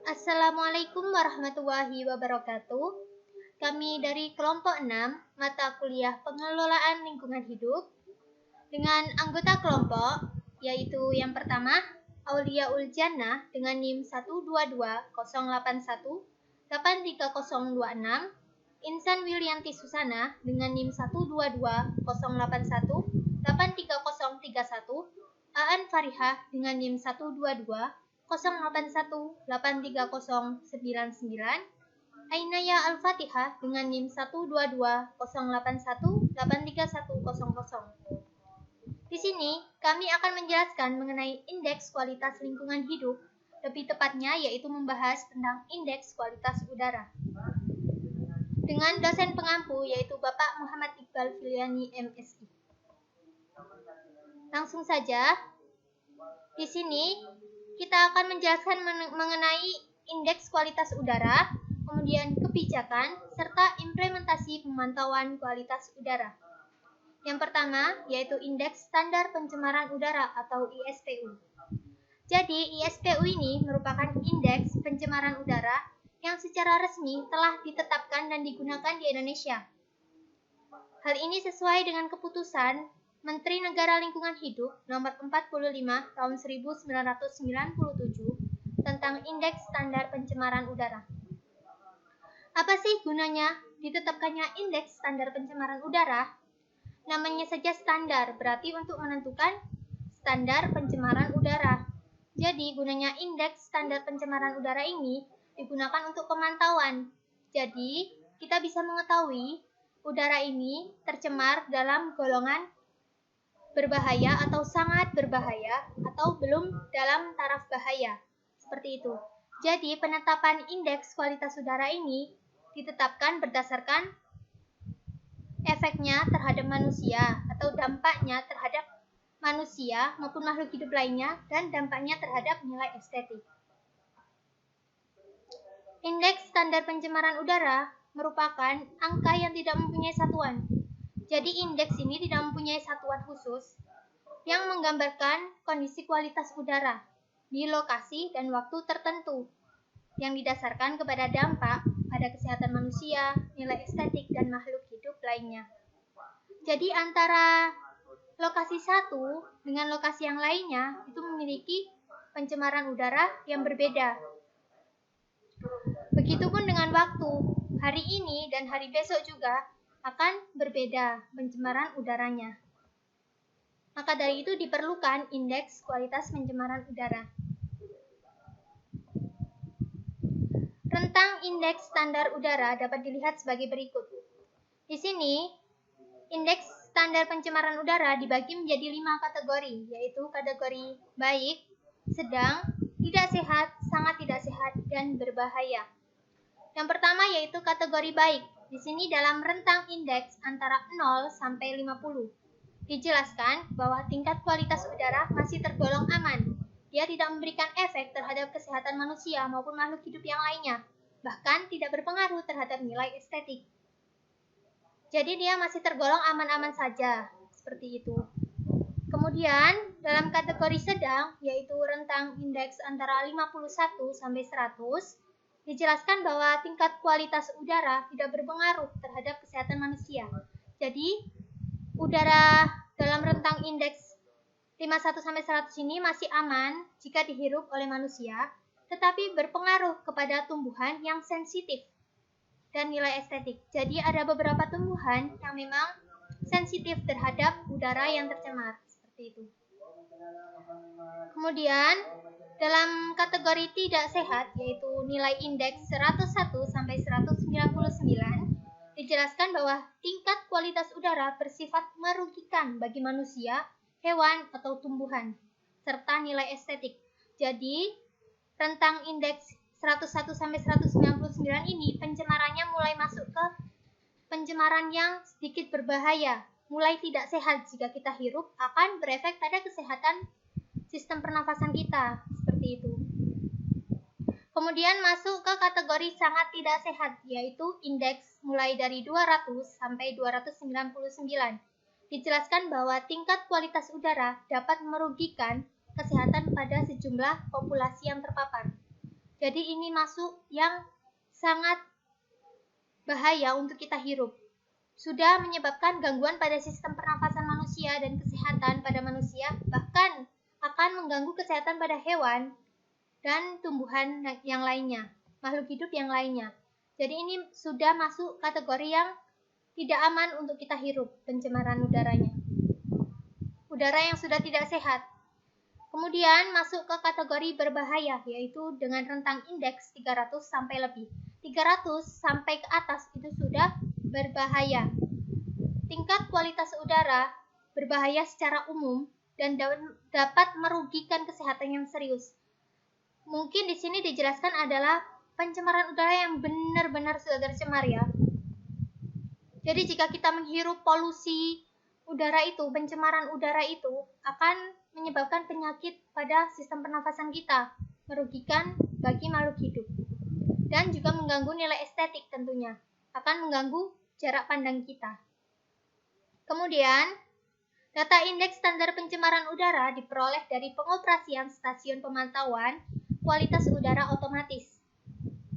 Assalamualaikum warahmatullahi wabarakatuh. Kami dari kelompok 6, mata kuliah pengelolaan lingkungan hidup, dengan anggota kelompok, yaitu yang pertama, Auliaul Jannah dengan NIM 12208183026, Insan Willianti Susana dengan NIM 12208183031, Aan Farihah dengan NIM 12208183099, Ainaya Al-Fatihah dengan NIM 12208183100. Di sini, kami akan menjelaskan mengenai indeks kualitas lingkungan hidup, lebih tepatnya yaitu membahas tentang indeks kualitas udara. Dengan dosen pengampu yaitu Bapak Muhammad Iqbal Filiani, MSI. Langsung saja, di sini kita akan menjelaskan mengenai indeks kualitas udara, kemudian kebijakan, serta implementasi pemantauan kualitas udara. Yang pertama, yaitu Indeks Standar Pencemaran Udara atau ISPU. Jadi, ISPU ini merupakan indeks pencemaran udara yang secara resmi telah ditetapkan dan digunakan di Indonesia. Hal ini sesuai dengan keputusan Menteri Negara Lingkungan Hidup Nomor 45 Tahun 1997 tentang Indeks Standar Pencemaran Udara. Apa sih gunanya ditetapkannya Indeks Standar Pencemaran Udara? Namanya saja standar, berarti untuk menentukan standar pencemaran udara. Jadi, gunanya indeks standar pencemaran udara ini digunakan untuk pemantauan. Jadi, kita bisa mengetahui udara ini tercemar dalam golongan berbahaya atau sangat berbahaya atau belum dalam taraf bahaya. Seperti itu. Jadi, penetapan indeks kualitas udara ini ditetapkan berdasarkan efeknya terhadap manusia atau dampaknya terhadap manusia maupun makhluk hidup lainnya dan dampaknya terhadap nilai estetik. Indeks standar pencemaran udara merupakan angka yang tidak mempunyai satuan. Jadi indeks ini tidak mempunyai satuan khusus yang menggambarkan kondisi kualitas udara di lokasi dan waktu tertentu yang didasarkan kepada dampak pada kesehatan manusia, nilai estetik, dan makhluk hidup lainnya. Jadi antara lokasi satu dengan lokasi yang lainnya itu memiliki pencemaran udara yang berbeda. Begitupun dengan waktu, hari ini dan hari besok juga akan berbeda pencemaran udaranya. Maka dari itu diperlukan indeks kualitas pencemaran udara. Rentang indeks standar udara dapat dilihat sebagai berikut. Di sini, indeks standar pencemaran udara dibagi menjadi 5 kategori, yaitu kategori baik, sedang, tidak sehat, sangat tidak sehat, dan berbahaya. Yang pertama yaitu kategori baik. Di sini dalam rentang indeks antara 0 sampai 50. Dijelaskan bahwa tingkat kualitas udara masih tergolong aman. Dia tidak memberikan efek terhadap kesehatan manusia maupun makhluk hidup yang lainnya, bahkan tidak berpengaruh terhadap nilai estetik. Jadi dia masih tergolong aman-aman saja, seperti itu. Kemudian, dalam kategori sedang, yaitu rentang indeks antara 51 sampai 100, dijelaskan bahwa tingkat kualitas udara tidak berpengaruh terhadap kesehatan manusia. Jadi, udara dalam rentang indeks 51-100 ini masih aman jika dihirup oleh manusia, tetapi berpengaruh kepada tumbuhan yang sensitif dan nilai estetik. Jadi ada beberapa tumbuhan yang memang sensitif terhadap udara yang tercemar, seperti itu. Kemudian, dalam kategori tidak sehat, yaitu nilai indeks 101-199, dijelaskan bahwa tingkat kualitas udara bersifat merugikan bagi manusia, hewan, atau tumbuhan, serta nilai estetik. Jadi, rentang indeks 101-199 ini pencemarannya mulai masuk ke pencemaran yang sedikit berbahaya, mulai tidak sehat jika kita hirup, akan berefek pada kesehatan sistem pernafasan kita, seperti itu. Kemudian masuk ke kategori sangat tidak sehat, yaitu indeks mulai dari 200 sampai 299. Dijelaskan bahwa tingkat kualitas udara dapat merugikan kesehatan pada sejumlah populasi yang terpapar. Jadi ini masuk yang sangat bahaya untuk kita hirup. Sudah menyebabkan gangguan pada sistem pernafasan manusia dan kesehatan pada manusia, bahkan akan mengganggu kesehatan pada hewan dan tumbuhan yang lainnya, makhluk hidup yang lainnya. Jadi ini sudah masuk kategori yang tidak aman untuk kita hirup, pencemaran udaranya. Udara yang sudah tidak sehat. Kemudian masuk ke kategori berbahaya, yaitu dengan rentang indeks 300 sampai lebih. 300 sampai ke atas itu sudah berbahaya. Tingkat kualitas udara berbahaya secara umum dan dapat merugikan kesehatan yang serius. Mungkin di sini dijelaskan adalah pencemaran udara yang benar-benar sudah tercemar ya. Jadi jika kita menghirup polusi udara itu, pencemaran udara itu akan menyebabkan penyakit pada sistem pernafasan kita, merugikan bagi makhluk hidup. Dan juga mengganggu nilai estetik tentunya, akan mengganggu jarak pandang kita. Kemudian, data indeks standar pencemaran udara diperoleh dari pengoperasian stasiun pemantauan kualitas udara otomatis.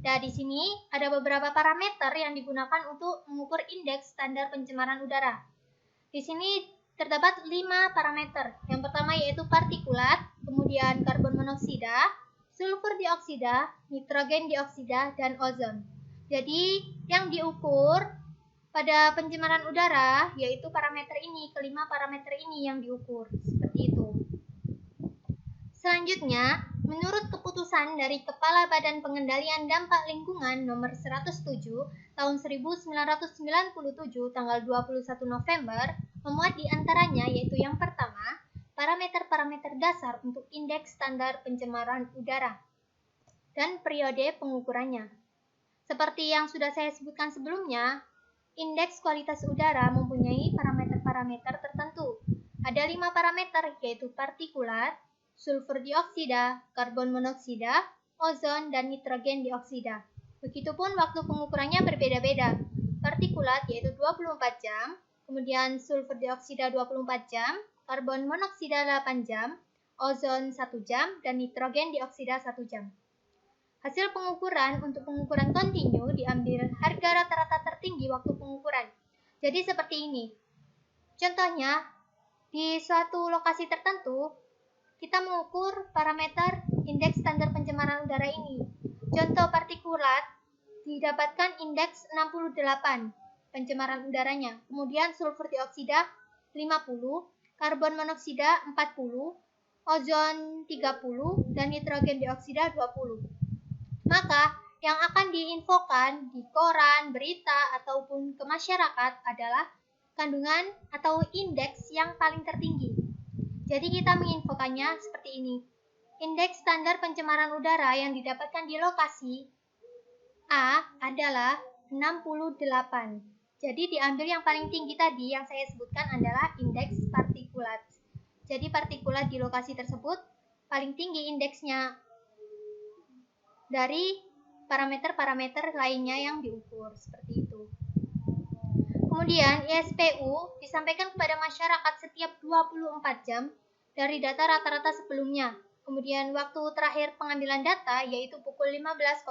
Nah, di sini ada beberapa parameter yang digunakan untuk mengukur indeks standar pencemaran udara. Di sini terdapat 5 parameter. Yang pertama yaitu partikulat, kemudian karbon monoksida, sulfur dioksida, nitrogen dioksida, dan ozon. Jadi, yang diukur pada pencemaran udara yaitu parameter ini, kelima parameter ini yang diukur, seperti itu. Selanjutnya, menurut keputusan dari Kepala Badan Pengendalian Dampak Lingkungan nomor 107 tahun 1997 tanggal 21 November, memuat di antaranya yaitu yang pertama, parameter-parameter dasar untuk indeks standar pencemaran udara dan periode pengukurannya. Seperti yang sudah saya sebutkan sebelumnya, indeks kualitas udara mempunyai parameter-parameter tertentu. Ada 5 parameter yaitu partikulat, sulfur dioksida, karbon monoksida, ozon, dan nitrogen dioksida. Begitupun waktu pengukurannya berbeda-beda. Partikulat yaitu 24 jam, kemudian sulfur dioksida 24 jam, karbon monoksida 8 jam, ozon 1 jam, dan nitrogen dioksida 1 jam. Hasil pengukuran untuk pengukuran kontinu diambil harga rata-rata tertinggi waktu pengukuran. Jadi seperti ini. Contohnya, di suatu lokasi tertentu, kita mengukur parameter indeks standar pencemaran udara ini. Contoh partikulat didapatkan indeks 68 pencemaran udaranya. Kemudian sulfur dioksida 50, karbon monoksida 40, ozon 30, dan nitrogen dioksida 20. Maka yang akan diinfokan di koran, berita, ataupun ke masyarakat adalah kandungan atau indeks yang paling tertinggi. Jadi kita menginfokannya seperti ini. Indeks standar pencemaran udara yang didapatkan di lokasi A adalah 68. Jadi diambil yang paling tinggi tadi yang saya sebutkan adalah indeks partikulat. Jadi partikulat di lokasi tersebut paling tinggi indeksnya dari parameter-parameter lainnya yang diukur, seperti itu. Kemudian ISPU disampaikan kepada masyarakat setiap 24 jam dari data rata-rata sebelumnya. Kemudian waktu terakhir pengambilan data yaitu pukul 15.00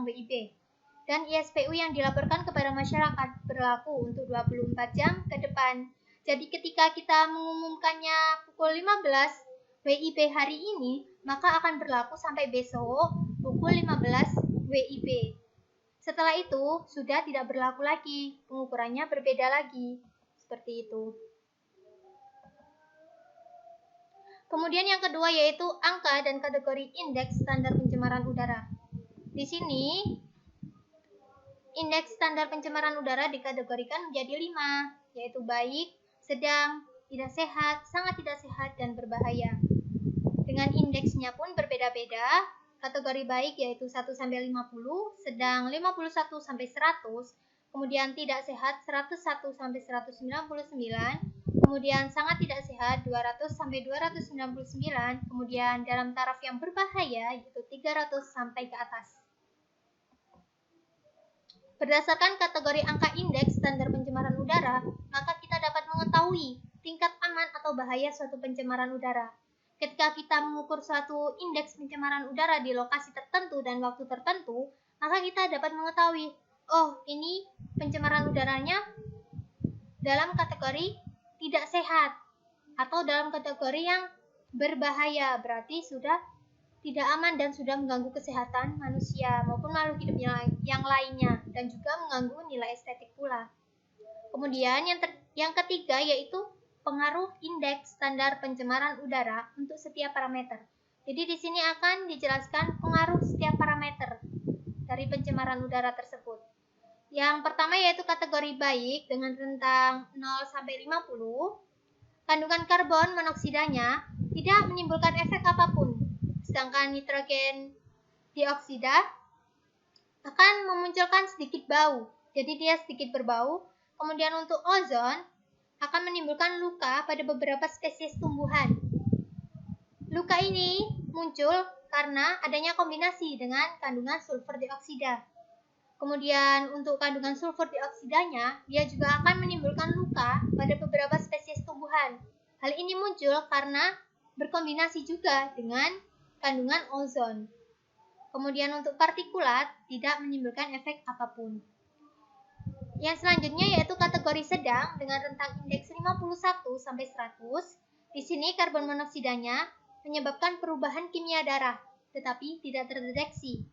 WIB. Dan ISPU yang dilaporkan kepada masyarakat berlaku untuk 24 jam ke depan. Jadi ketika kita mengumumkannya pukul 15 WIB hari ini, maka akan berlaku sampai besok pukul 15 WIB. Setelah itu, sudah tidak berlaku lagi, pengukurannya berbeda lagi, seperti itu. Kemudian yang kedua yaitu angka dan kategori indeks standar pencemaran udara. Di sini, indeks standar pencemaran udara dikategorikan menjadi 5, yaitu baik, sedang, tidak sehat, sangat tidak sehat, dan berbahaya. Dengan indeksnya pun berbeda-beda. Kategori baik yaitu 1-50, sedang 51-100, kemudian tidak sehat 101-199, kemudian sangat tidak sehat 200-299, kemudian dalam taraf yang berbahaya yaitu 300 sampai ke atas. Berdasarkan kategori angka indeks standar pencemaran udara, maka kita dapat mengetahui tingkat aman atau bahaya suatu pencemaran udara. ketika kita mengukur suatu indeks pencemaran udara di lokasi tertentu dan waktu tertentu, maka kita dapat mengetahui, oh ini pencemaran udaranya dalam kategori tidak sehat atau dalam kategori yang berbahaya, berarti sudah tidak aman dan sudah mengganggu kesehatan manusia maupun makhluk hidup yang lainnya dan juga mengganggu nilai estetik pula. Kemudian yang ketiga yaitu pengaruh indeks standar pencemaran udara untuk setiap parameter. Jadi di sini akan dijelaskan pengaruh setiap parameter dari pencemaran udara tersebut. Yang pertama yaitu kategori baik dengan rentang 0 sampai 50. Kandungan karbon monoksidanya tidak menimbulkan efek apapun. Sedangkan nitrogen dioksida akan memunculkan sedikit bau. Jadi dia sedikit berbau. Kemudian untuk ozon akan menimbulkan luka pada beberapa spesies tumbuhan. Luka ini muncul karena adanya kombinasi dengan kandungan sulfur dioksida. Kemudian untuk kandungan sulfur dioksidanya, dia juga akan menimbulkan luka pada beberapa spesies tumbuhan. Hal ini muncul karena berkombinasi juga dengan kandungan ozon. Kemudian untuk partikulat tidak menimbulkan efek apapun. Yang selanjutnya yaitu kategori sedang dengan rentang indeks 51 sampai 100. Di sini karbon monoksidanya menyebabkan perubahan kimia darah, tetapi tidak terdeteksi.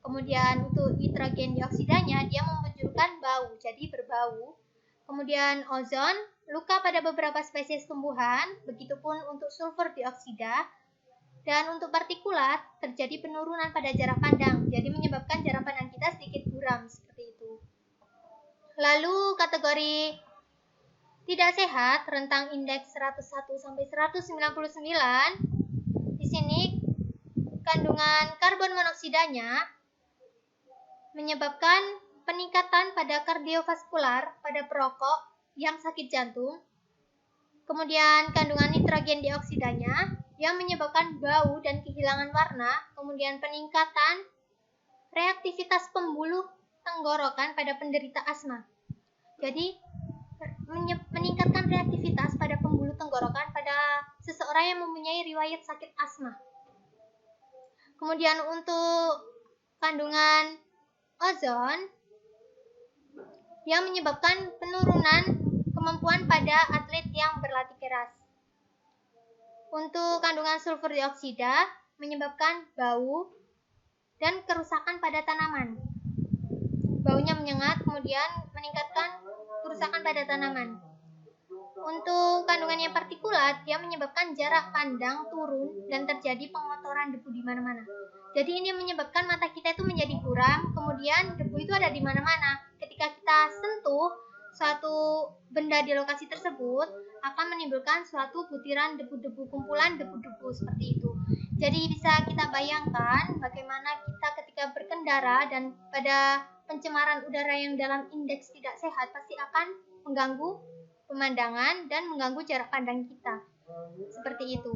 Kemudian untuk nitrogen dioksidanya dia memunculkan bau, jadi berbau. Kemudian ozon, luka pada beberapa spesies tumbuhan, begitupun untuk sulfur dioksida. Dan untuk partikulat terjadi penurunan pada jarak pandang, jadi menyebabkan jarak pandang kita sedikit buram seperti itu. Lalu kategori tidak sehat rentang indeks 101 sampai 199. Di sini kandungan karbon monoksidanya menyebabkan peningkatan pada kardiovaskular pada perokok yang sakit jantung. Kemudian kandungan nitrogen dioksidanya yang menyebabkan bau dan kehilangan warna. Kemudian peningkatan reaktivitas pembuluh tenggorokan pada penderita asma. Jadi meningkatkan reaktivitas pada pembuluh tenggorokan pada seseorang yang mempunyai riwayat sakit asma. Kemudian untuk kandungan ozon yang menyebabkan penurunan kemampuan pada atlet yang berlatih keras. Untuk kandungan sulfur dioksida menyebabkan bau dan kerusakan pada tanaman. Baunya menyengat, kemudian meningkatkan kerusakan pada tanaman. Untuk kandungan yang partikulat, dia menyebabkan jarak pandang turun dan terjadi pengotoran debu di mana-mana. Jadi ini menyebabkan mata kita itu menjadi buram, kemudian debu itu ada di mana-mana. Ketika kita sentuh suatu benda di lokasi tersebut, akan menimbulkan suatu butiran debu-debu, kumpulan debu-debu seperti itu. Jadi bisa kita bayangkan bagaimana kita ketika berkendara dan pada pencemaran udara yang dalam indeks tidak sehat pasti akan mengganggu pemandangan dan mengganggu jarak pandang kita. Seperti itu.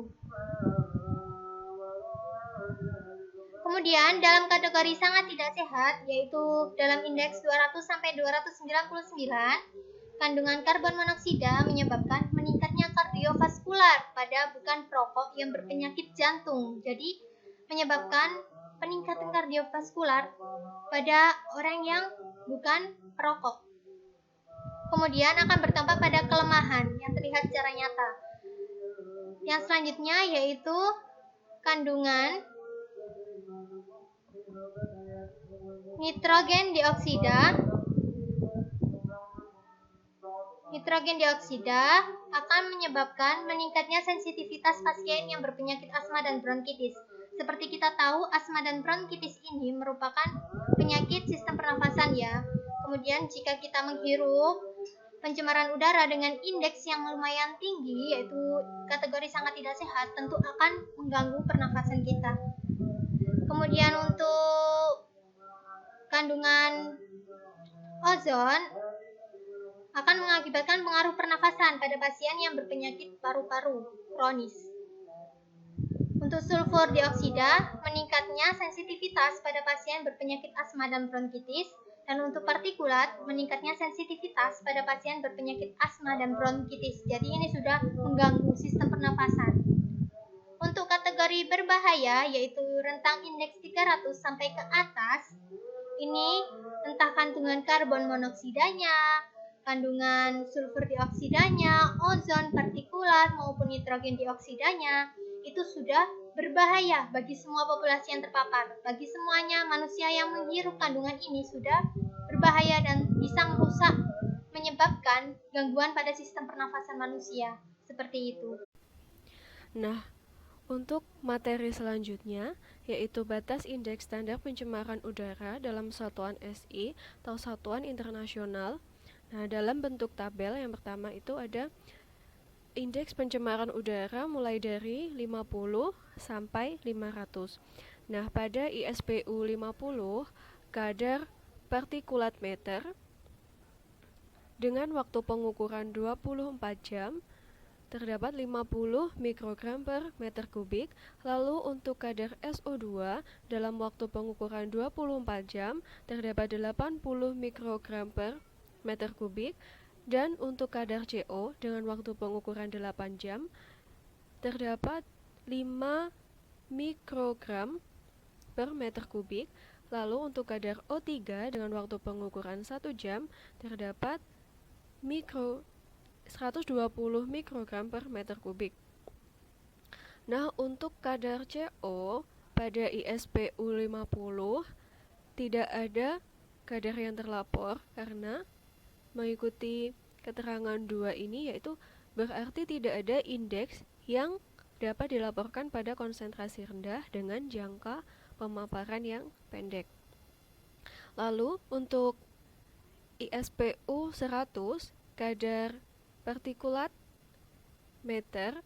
Kemudian dalam kategori sangat tidak sehat, yaitu dalam indeks 200 sampai 299, kandungan karbon monoksida menyebabkan meningkatnya kardiovaskular pada bukan perokok yang berpenyakit jantung. Jadi menyebabkan peningkatan kardiovaskular pada orang yang bukan perokok. Kemudian akan berdampak pada kelemahan yang terlihat secara nyata. Yang selanjutnya yaitu kandungan nitrogen dioksida. Nitrogen dioksida akan menyebabkan meningkatnya sensitivitas pasien yang berpenyakit asma dan bronkitis. Seperti kita tahu, asma dan bronkitis ini merupakan penyakit sistem pernafasan ya. Kemudian jika kita menghirup pencemaran udara dengan indeks yang lumayan tinggi, yaitu kategori sangat tidak sehat, tentu akan mengganggu pernafasan kita. Kemudian untuk kandungan ozon akan mengakibatkan pengaruh pernafasan pada pasien yang berpenyakit paru-paru kronis. Untuk sulfur dioksida, meningkatnya sensitivitas pada pasien berpenyakit asma dan bronkitis. Dan untuk partikulat, meningkatnya sensitivitas pada pasien berpenyakit asma dan bronkitis. Jadi ini sudah mengganggu sistem pernafasan. Untuk kategori berbahaya, yaitu rentang indeks 300 sampai ke atas, ini entah kandungan karbon monoksidanya, kandungan sulfur dioksidanya, ozon, partikulat, maupun nitrogen dioksidanya, itu sudah berbahaya bagi semua populasi yang terpapar. Bagi semuanya, manusia yang menghirup kandungan ini sudah berbahaya dan bisa merusak, menyebabkan gangguan pada sistem pernafasan manusia. Seperti itu. Nah, untuk materi selanjutnya, yaitu batas indeks standar pencemaran udara dalam satuan SI atau satuan internasional. Nah, dalam bentuk tabel yang pertama itu ada indeks pencemaran udara mulai dari 50 sampai 500. Nah, pada ISPU 50, kadar partikulat meter dengan waktu pengukuran 24 jam terdapat 50 mikrogram per meter kubik. Lalu untuk kadar SO2 dalam waktu pengukuran 24 jam terdapat 80 mikrogram per meter kubik. Dan untuk kadar CO dengan waktu pengukuran 8 jam terdapat 5 mikrogram per meter kubik. Lalu untuk kadar O3 dengan waktu pengukuran 1 jam terdapat 120 mikrogram per meter kubik. Nah, untuk kadar CO pada ISPU 50 tidak ada kadar yang terlapor karena mengikuti keterangan 2 ini, yaitu berarti tidak ada indeks yang dapat dilaporkan pada konsentrasi rendah dengan jangka pemaparan yang pendek. Lalu untuk ISPU 100, kadar partikulat meter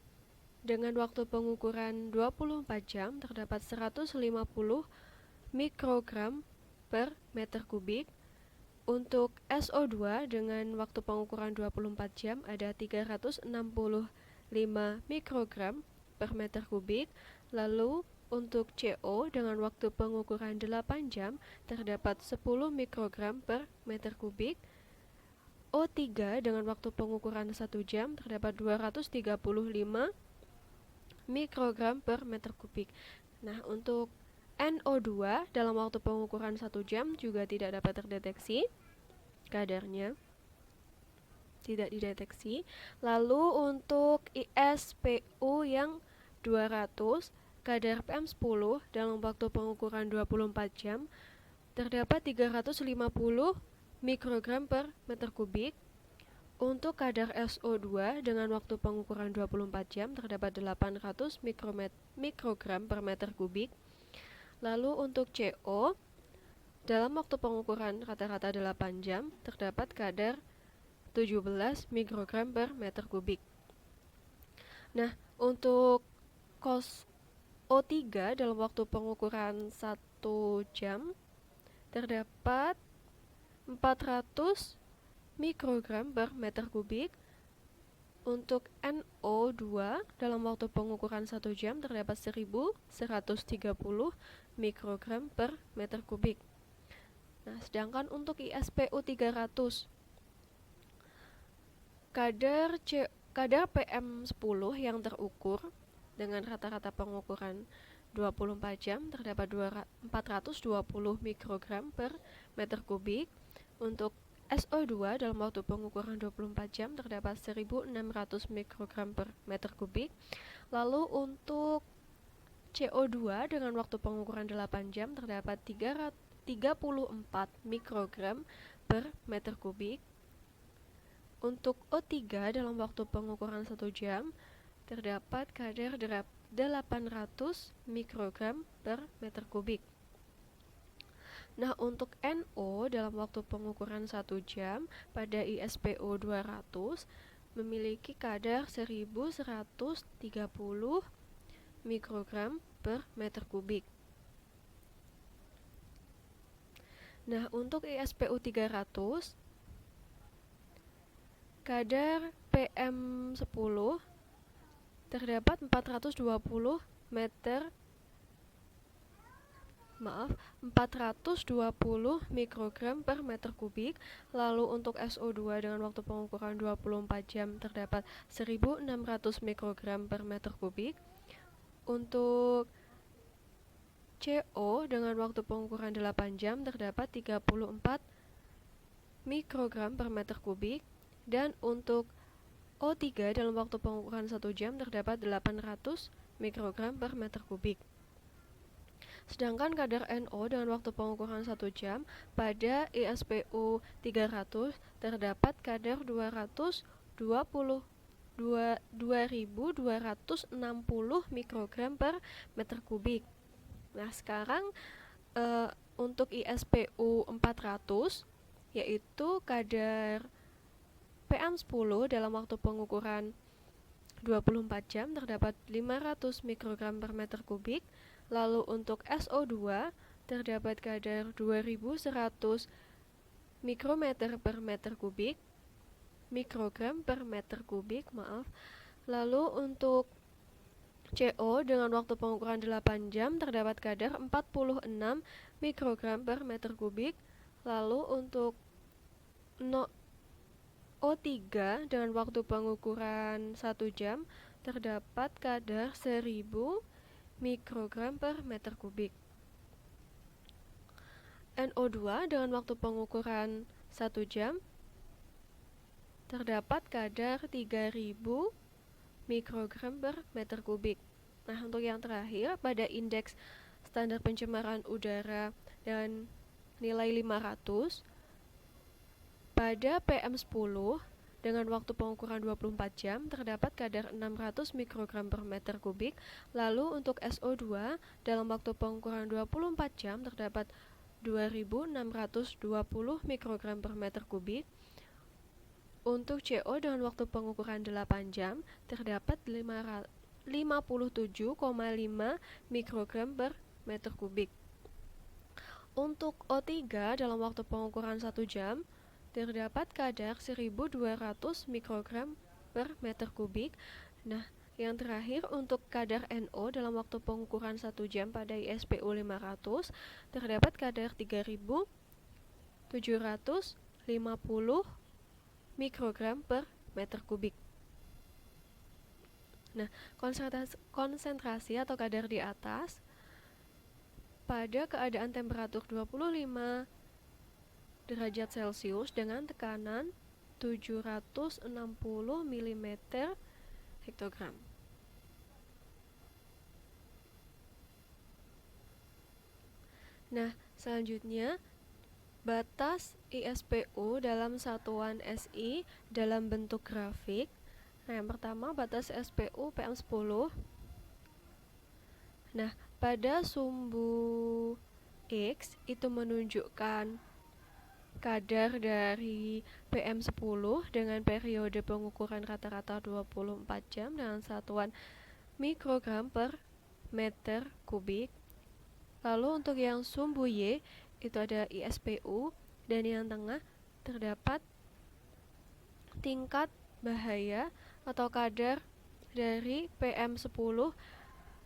dengan waktu pengukuran 24 jam terdapat 150 mikrogram per meter kubik. Untuk SO2 dengan waktu pengukuran 24 jam ada 365 mikrogram per meter kubik. Lalu untuk CO dengan waktu pengukuran 8 jam terdapat 10 mikrogram per meter kubik. O3 dengan waktu pengukuran 1 jam terdapat 235 mikrogram per meter kubik. Nah, untuk NO2 dalam waktu pengukuran 1 jam juga tidak dapat terdeteksi kadarnya, tidak dideteksi. Lalu untuk ISPU yang 200, kadar PM10 dalam waktu pengukuran 24 jam terdapat 350 mikrogram per meter kubik. Untuk kadar SO2 dengan waktu pengukuran 24 jam terdapat 800 mikrogram per meter kubik. Lalu untuk CO dalam waktu pengukuran rata-rata 8 jam terdapat kadar 17 mikrogram per meter kubik. Nah, untuk kos O3 dalam waktu pengukuran 1 jam terdapat 400 mikrogram per meter kubik. Untuk NO2 dalam waktu pengukuran 1 jam terdapat 1130 mikrogram per meter kubik. Nah, sedangkan untuk ISPU 300, kadar PM10 yang terukur dengan rata-rata pengukuran 24 jam terdapat 420 mikrogram per meter kubik. Untuk SO2 dalam waktu pengukuran 24 jam terdapat 1600 mikrogram per meter kubik. Lalu untuk CO2 dengan waktu pengukuran 8 jam terdapat 34 mikrogram per meter kubik. Untuk O3 dalam waktu pengukuran 1 jam terdapat kadar 800 mikrogram per meter kubik. Nah, untuk NO dalam waktu pengukuran 1 jam pada ISPO 200 memiliki kadar 1130 mikrogram per meter kubik. Nah, untuk ISPU 300, kadar PM10 terdapat 420 mikrogram per meter kubik. Lalu untuk SO2 dengan waktu pengukuran 24 jam terdapat 1600 mikrogram per meter kubik. Untuk CO dengan waktu pengukuran 8 jam terdapat 34 mikrogram per meter kubik, dan untuk O3 dalam waktu pengukuran 1 jam terdapat 800 mikrogram per meter kubik. Sedangkan kadar NO dengan waktu pengukuran 1 jam pada ISPU 300 terdapat kadar 2260 mikrogram per meter kubik. Nah, sekarang untuk ISPU 400 yaitu kadar PM10 dalam waktu pengukuran 24 jam terdapat 500 mikrogram per meter kubik. Lalu untuk SO2 terdapat kadar 2100 mikrogram per meter kubik. Lalu untuk CO dengan waktu pengukuran 8 jam terdapat kadar 46 mikrogram per meter kubik. Lalu untuk O3 dengan waktu pengukuran 1 jam terdapat kadar 1000 mikrogram per meter kubik. NO2 dengan waktu pengukuran 1 jam terdapat kadar 3000 mikrogram per meter kubik. Nah, untuk yang terakhir, pada indeks standar pencemaran udara dan nilai 500, pada PM10 dengan waktu pengukuran 24 jam terdapat kadar 600 mikrogram per meter kubik. Lalu untuk SO2 dalam waktu pengukuran 24 jam terdapat 2620 mikrogram per meter kubik. Untuk CO dengan waktu pengukuran 8 jam terdapat 57,5 mikrogram per meter kubik. Untuk O3 dalam waktu pengukuran 1 jam terdapat kadar 1200 mikrogram per meter kubik. Nah, yang terakhir untuk kadar NO dalam waktu pengukuran 1 jam pada ISPU 500 terdapat kadar 3750 mikrogram per meter kubik. Nah, konsentrasi atau kadar di atas pada keadaan temperatur 25 derajat Celcius dengan tekanan 760 mm hektogram. Nah, selanjutnya batas ISPU dalam satuan SI dalam bentuk grafik. Nah, yang pertama batas SPU PM10. Nah, pada sumbu X itu menunjukkan kadar dari PM10 dengan periode pengukuran rata-rata 24 jam dengan satuan mikrogram per meter kubik. Lalu untuk yang sumbu Y itu ada ISPU, dan yang tengah terdapat tingkat bahaya atau kadar dari PM10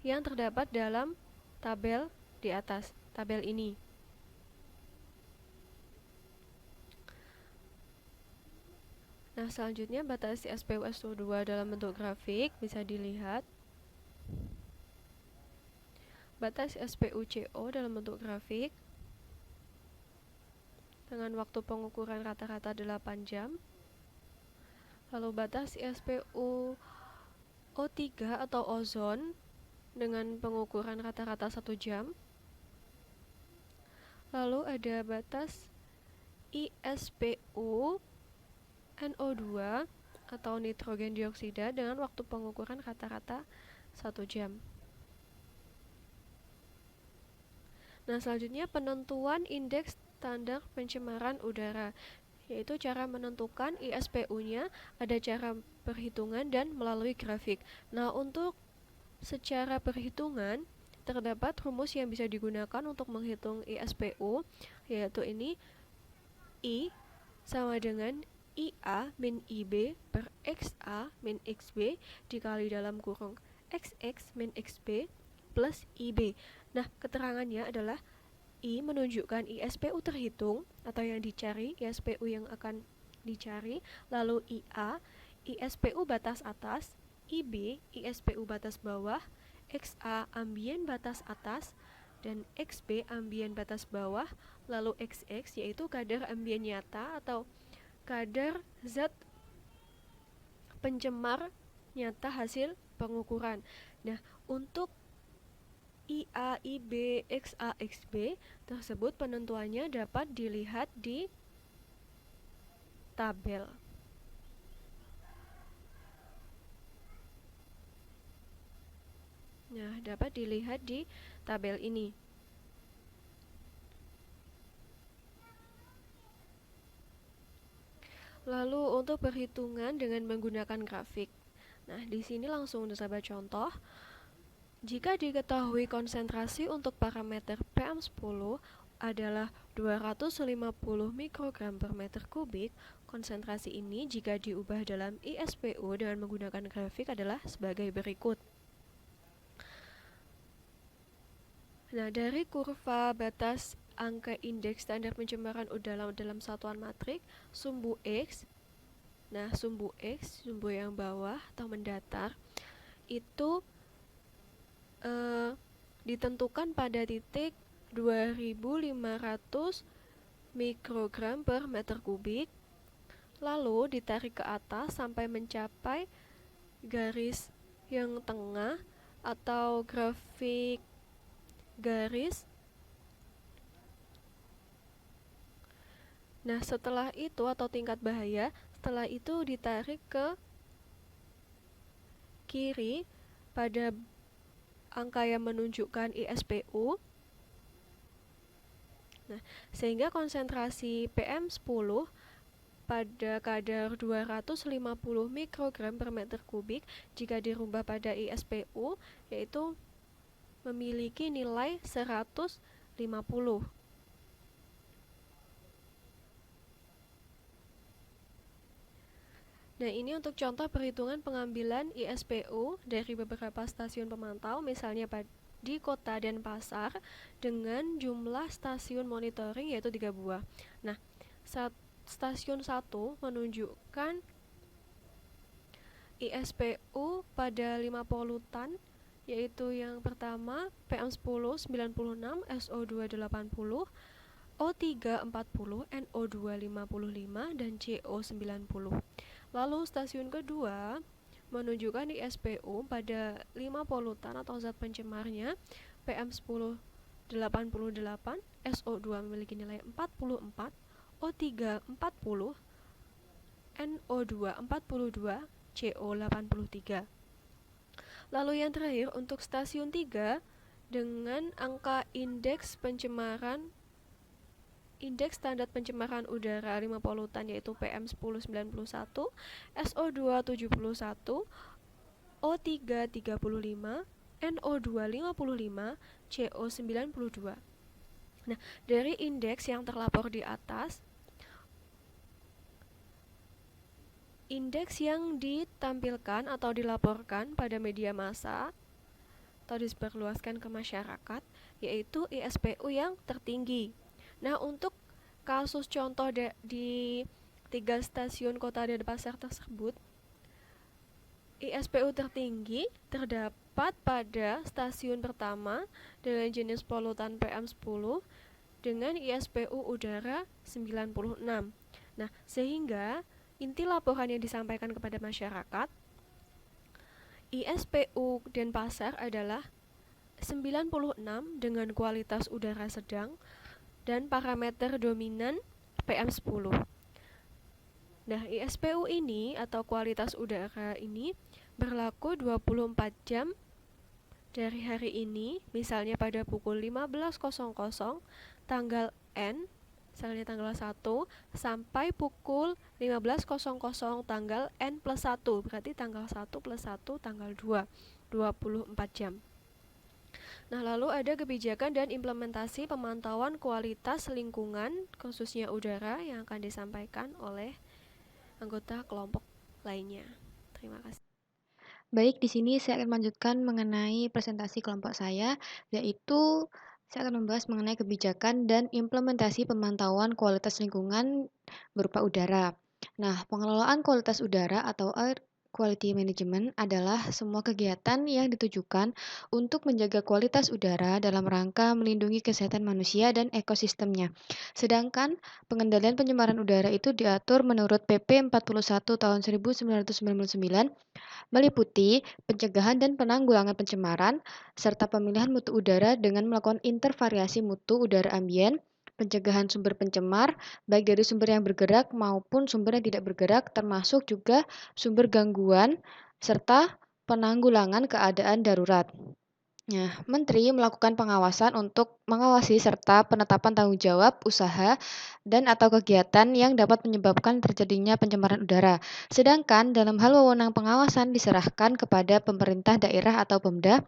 yang terdapat dalam tabel di atas, tabel ini. Nah, selanjutnya batas ISPU SO2 dalam bentuk grafik bisa dilihat. Batas SPU CO dalam bentuk grafik dengan waktu pengukuran rata-rata 8 jam. Lalu batas ISPU O3 atau ozon dengan pengukuran rata-rata 1 jam. Lalu ada batas ISPU NO2 atau nitrogen dioksida dengan waktu pengukuran rata-rata 1 jam. Nah, selanjutnya penentuan indeks standar pencemaran udara, yaitu cara menentukan ISPU-nya, ada cara perhitungan dan melalui grafik. Nah, untuk secara perhitungan terdapat rumus yang bisa digunakan untuk menghitung ISPU, yaitu ini I sama dengan IA min IB per XA min XB dikali dalam kurung XX min XB plus IB. Nah, keterangannya adalah I menunjukkan ISPU terhitung atau yang dicari, ISPU yang akan dicari. Lalu IA, ISPU batas atas. IB, ISPU batas bawah. XA ambien batas atas, dan XB ambien batas bawah, lalu XX yaitu kadar ambien nyata atau kadar zat pencemar nyata hasil pengukuran. Nah, untuk IA, IB, XA, XB tersebut penentuannya dapat dilihat di tabel. Nah, dapat dilihat di tabel ini. Lalu untuk perhitungan dengan menggunakan grafik. Nah, di sini langsung disebut contoh. Jika diketahui konsentrasi untuk parameter PM10 adalah 250 mikrogram per meter kubik, konsentrasi ini jika diubah dalam ISPU dengan menggunakan grafik adalah sebagai berikut. Nah, dari kurva batas angka indeks standar pencemaran udara dalam satuan matrik, sumbu X, nah sumbu X, sumbu yang bawah atau mendatar, itu ditentukan pada titik 2500 mikrogram per meter kubik, lalu ditarik ke atas sampai mencapai garis yang tengah atau grafik garis. Nah, setelah itu atau tingkat bahaya, setelah itu ditarik ke kiri pada angka yang menunjukkan ISPU. Nah, sehingga konsentrasi PM10 pada kadar 250 mikrogram per meter kubik jika dirubah pada ISPU yaitu memiliki nilai 150. Nah, ini untuk contoh perhitungan pengambilan ISPU dari beberapa stasiun pemantau, misalnya di kota Denpasar dengan jumlah stasiun monitoring yaitu 3 buah. Nah, stasiun 1 menunjukkan ISPU pada 5 polutan, yaitu yang pertama PM10 96, SO2 80, O3 40, NO2 55, dan CO 90. Lalu stasiun kedua menunjukkan ISPU pada 5 polutan atau zat pencemarnya, PM10 88, SO2 memiliki nilai 44, O3 40, NO2 42, CO 83. Lalu yang terakhir untuk stasiun 3 dengan angka indeks standar pencemaran udara 5 polutan yaitu PM10 91, SO2 71, O3 35, NO2 55, CO 92. Nah, dari indeks yang terlapor di atas, indeks yang ditampilkan atau dilaporkan pada media massa atau disebarluaskan ke masyarakat yaitu ISPU yang tertinggi. Nah, untuk kasus contoh di 3 stasiun kota Denpasar tersebut, ISPU tertinggi terdapat pada stasiun pertama dengan jenis polutan PM10 dengan ISPU udara 96. Nah, sehingga inti laporan yang disampaikan kepada masyarakat, ISPU Denpasar adalah 96 dengan kualitas udara sedang dan parameter dominan PM10. Nah, ISPU ini atau kualitas udara ini berlaku 24 jam dari hari ini, misalnya pada pukul 15.00 tanggal N, misalnya tanggal 1, sampai pukul 15.00 tanggal N plus 1, berarti tanggal 1 plus 1 tanggal 2, 24 jam. Nah, lalu ada kebijakan dan implementasi pemantauan kualitas lingkungan, khususnya udara, yang akan disampaikan oleh anggota kelompok lainnya. Terima kasih. Baik, di sini saya akan melanjutkan mengenai presentasi kelompok saya, yaitu saya akan membahas mengenai kebijakan dan implementasi pemantauan kualitas lingkungan berupa udara. Nah, pengelolaan kualitas udara atau air Quality management adalah semua kegiatan yang ditujukan untuk menjaga kualitas udara dalam rangka melindungi kesehatan manusia dan ekosistemnya. Sedangkan pengendalian pencemaran udara itu diatur menurut PP 41 tahun 1999, meliputi pencegahan dan penanggulangan pencemaran, serta pemilihan mutu udara dengan melakukan intervariasi mutu udara ambien, pencegahan sumber pencemar, baik dari sumber yang bergerak maupun sumber yang tidak bergerak, termasuk juga sumber gangguan, serta penanggulangan keadaan darurat. Nah, Menteri melakukan pengawasan untuk mengawasi serta penetapan tanggung jawab usaha dan atau kegiatan yang dapat menyebabkan terjadinya pencemaran udara. Sedangkan dalam hal wewenang pengawasan diserahkan kepada pemerintah daerah atau Pemda,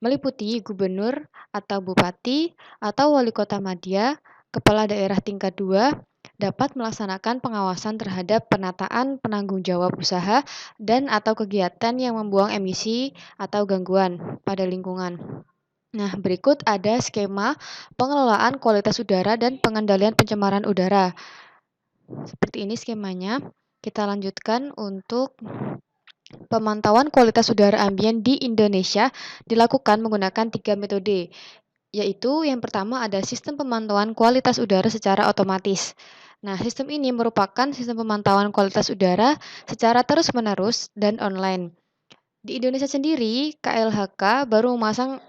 meliputi gubernur atau bupati atau wali kota madya, kepala daerah tingkat 2, dapat melaksanakan pengawasan terhadap penataan penanggung jawab usaha dan atau kegiatan yang membuang emisi atau gangguan pada lingkungan. Nah, berikut ada skema pengelolaan kualitas udara dan pengendalian pencemaran udara. Seperti ini skemanya. Kita lanjutkan untuk pemantauan kualitas udara ambien di Indonesia dilakukan menggunakan 3 metode, yaitu yang pertama ada sistem pemantauan kualitas udara secara otomatis. Nah, sistem ini merupakan sistem pemantauan kualitas udara secara terus-menerus dan online. Di Indonesia sendiri, KLHK baru memasang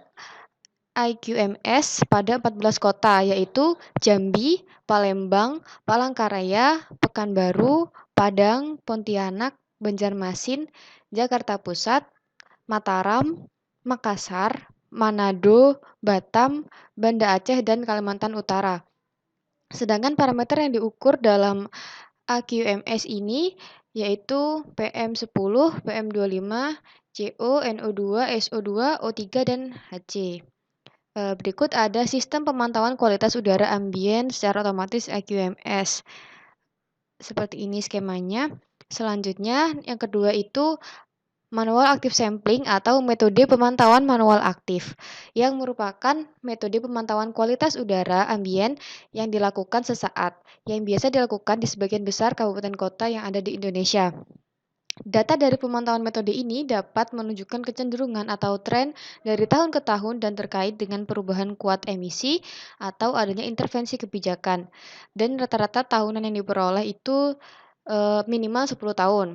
IQMS pada 14 kota, yaitu Jambi, Palembang, Palangkaraya, Pekanbaru, Padang, Pontianak, Banjarmasin, Jakarta Pusat, Mataram, Makassar, Manado, Batam, Banda Aceh, dan Kalimantan Utara. Sedangkan parameter yang diukur dalam AQMS ini yaitu PM10, PM25, CO, NO2, SO2, O3, dan HC. Berikut ada sistem pemantauan kualitas udara ambien secara otomatis AQMS. Seperti ini skemanya. Selanjutnya, yang kedua itu manual active sampling atau metode pemantauan manual aktif, yang merupakan metode pemantauan kualitas udara ambien yang dilakukan sesaat, yang biasa dilakukan di sebagian besar kabupaten kota yang ada di Indonesia. Data dari pemantauan metode ini dapat menunjukkan kecenderungan atau tren dari tahun ke tahun dan terkait dengan perubahan kuat emisi atau adanya intervensi kebijakan. Dan rata-rata tahunan yang diperoleh itu minimal 10 tahun.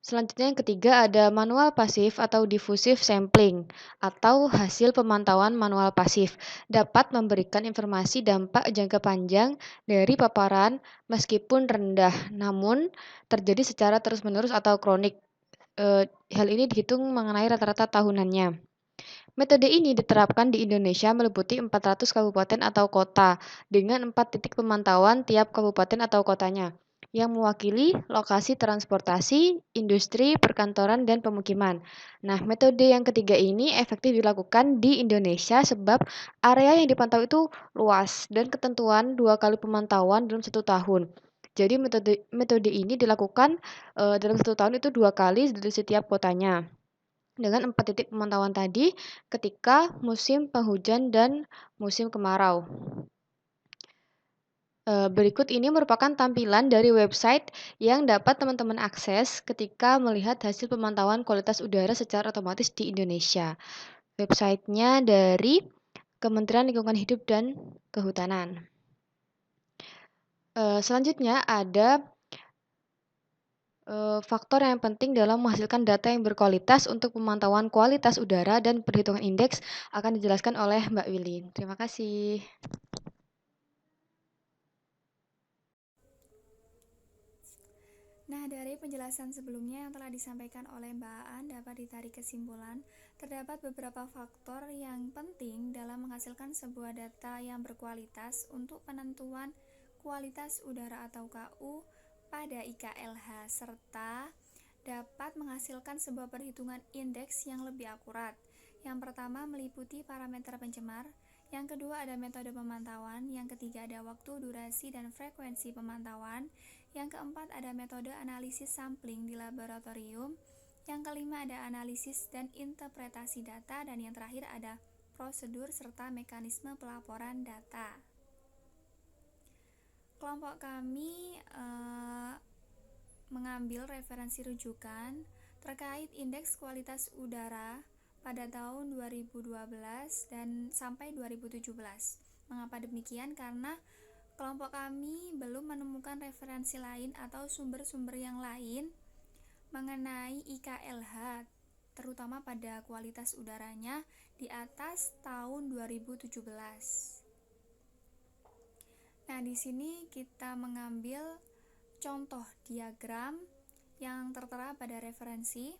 Selanjutnya yang ketiga ada manual pasif atau diffusive sampling atau hasil pemantauan manual pasif dapat memberikan informasi dampak jangka panjang dari paparan meskipun rendah namun terjadi secara terus-menerus atau kronik. Hal ini dihitung mengenai rata-rata tahunannya. Metode ini diterapkan di Indonesia meliputi 400 kabupaten atau kota dengan 4 titik pemantauan tiap kabupaten atau kotanya yang mewakili lokasi transportasi, industri, perkantoran, dan pemukiman. Nah, metode yang ketiga ini efektif dilakukan di Indonesia sebab area yang dipantau itu luas dan ketentuan 2 kali pemantauan dalam 1 tahun. Jadi metode ini dilakukan dalam 1 tahun itu 2 kali dari setiap kotanya. Dengan 4 titik pemantauan tadi ketika musim penghujan dan musim kemarau. Berikut ini merupakan tampilan dari website yang dapat teman-teman akses ketika melihat hasil pemantauan kualitas udara secara otomatis di Indonesia. Websitenya dari Kementerian Lingkungan Hidup dan Kehutanan. Selanjutnya ada faktor yang penting dalam menghasilkan data yang berkualitas untuk pemantauan kualitas udara dan perhitungan indeks akan dijelaskan oleh Mbak Willy. Terima kasih. Nah, dari penjelasan sebelumnya yang telah disampaikan oleh Mbak Aan dapat ditarik kesimpulan, terdapat beberapa faktor yang penting dalam menghasilkan sebuah data yang berkualitas untuk penentuan kualitas udara atau KU pada IKLH, serta dapat menghasilkan sebuah perhitungan indeks yang lebih akurat. Yang pertama meliputi parameter pencemar, yang kedua ada metode pemantauan, yang ketiga ada waktu, durasi, dan frekuensi pemantauan, yang keempat ada metode analisis sampling di laboratorium, yang kelima ada analisis dan interpretasi data, dan yang terakhir ada prosedur serta mekanisme pelaporan data. Kelompok kami mengambil referensi rujukan terkait indeks kualitas udara pada tahun 2012 dan sampai 2017. Mengapa demikian? Karena kelompok kami belum menemukan referensi lain atau sumber-sumber yang lain mengenai IKLH, terutama pada kualitas udaranya di atas tahun 2017. Nah, di sini kita mengambil contoh diagram yang tertera pada referensi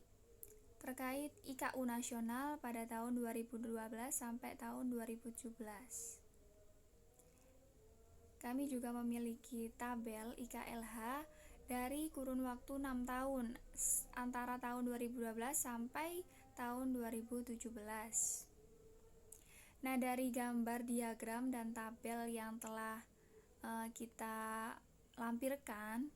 terkait IKU nasional pada tahun 2012 sampai tahun 2017. Kami juga memiliki tabel IKLH dari kurun waktu 6 tahun antara tahun 2012 sampai tahun 2017. Nah, dari gambar diagram dan tabel yang telah kita lampirkan,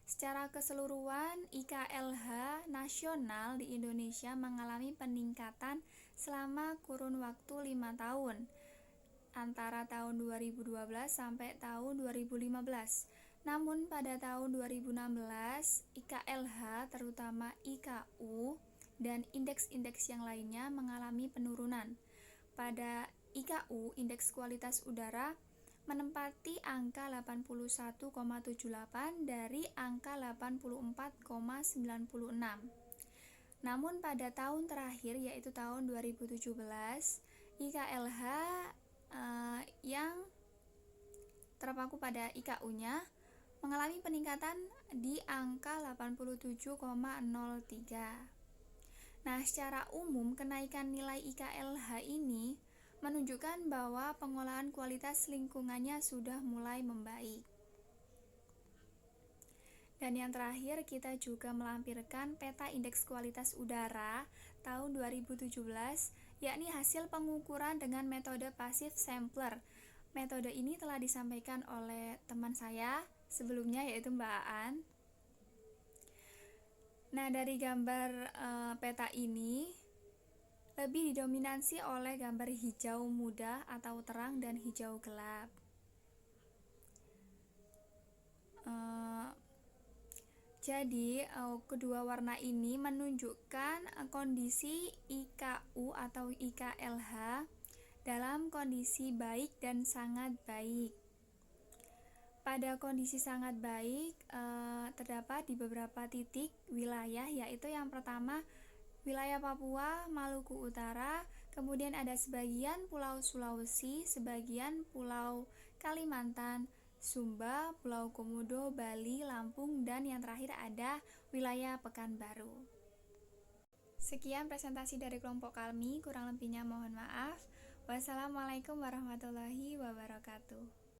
secara keseluruhan IKLH nasional di Indonesia mengalami peningkatan selama kurun waktu 5 tahun antara tahun 2012 sampai tahun 2015. Namun pada tahun 2016 IKLH terutama IKU dan indeks-indeks yang lainnya mengalami penurunan. Pada IKU, indeks kualitas udara menempati angka 81,78 dari angka 84,96. Namun pada tahun terakhir, yaitu tahun 2017, IKLH yang terpaku pada IKU-nya mengalami peningkatan di angka 87,03. Nah, secara umum kenaikan nilai IKLH ini menunjukkan bahwa pengolahan kualitas lingkungannya sudah mulai membaik. Dan yang terakhir, kita juga melampirkan peta indeks kualitas udara tahun 2017, yakni hasil pengukuran dengan metode passive sampler. Metode ini telah disampaikan oleh teman saya sebelumnya, yaitu Mbak Aan. Nah, dari gambar peta ini lebih didominasi oleh gambar hijau muda atau terang dan hijau gelap. Jadi kedua warna ini menunjukkan kondisi IKU atau IKLH dalam kondisi baik dan sangat baik. Pada kondisi sangat baik terdapat di beberapa titik wilayah, yaitu yang pertama wilayah Papua, Maluku Utara, kemudian ada sebagian pulau Sulawesi, sebagian pulau Kalimantan, Sumba, Pulau Komodo, Bali, Lampung, dan yang terakhir ada wilayah Pekanbaru. Sekian presentasi dari kelompok kami, kurang lebihnya mohon maaf. Wassalamualaikum warahmatullahi wabarakatuh.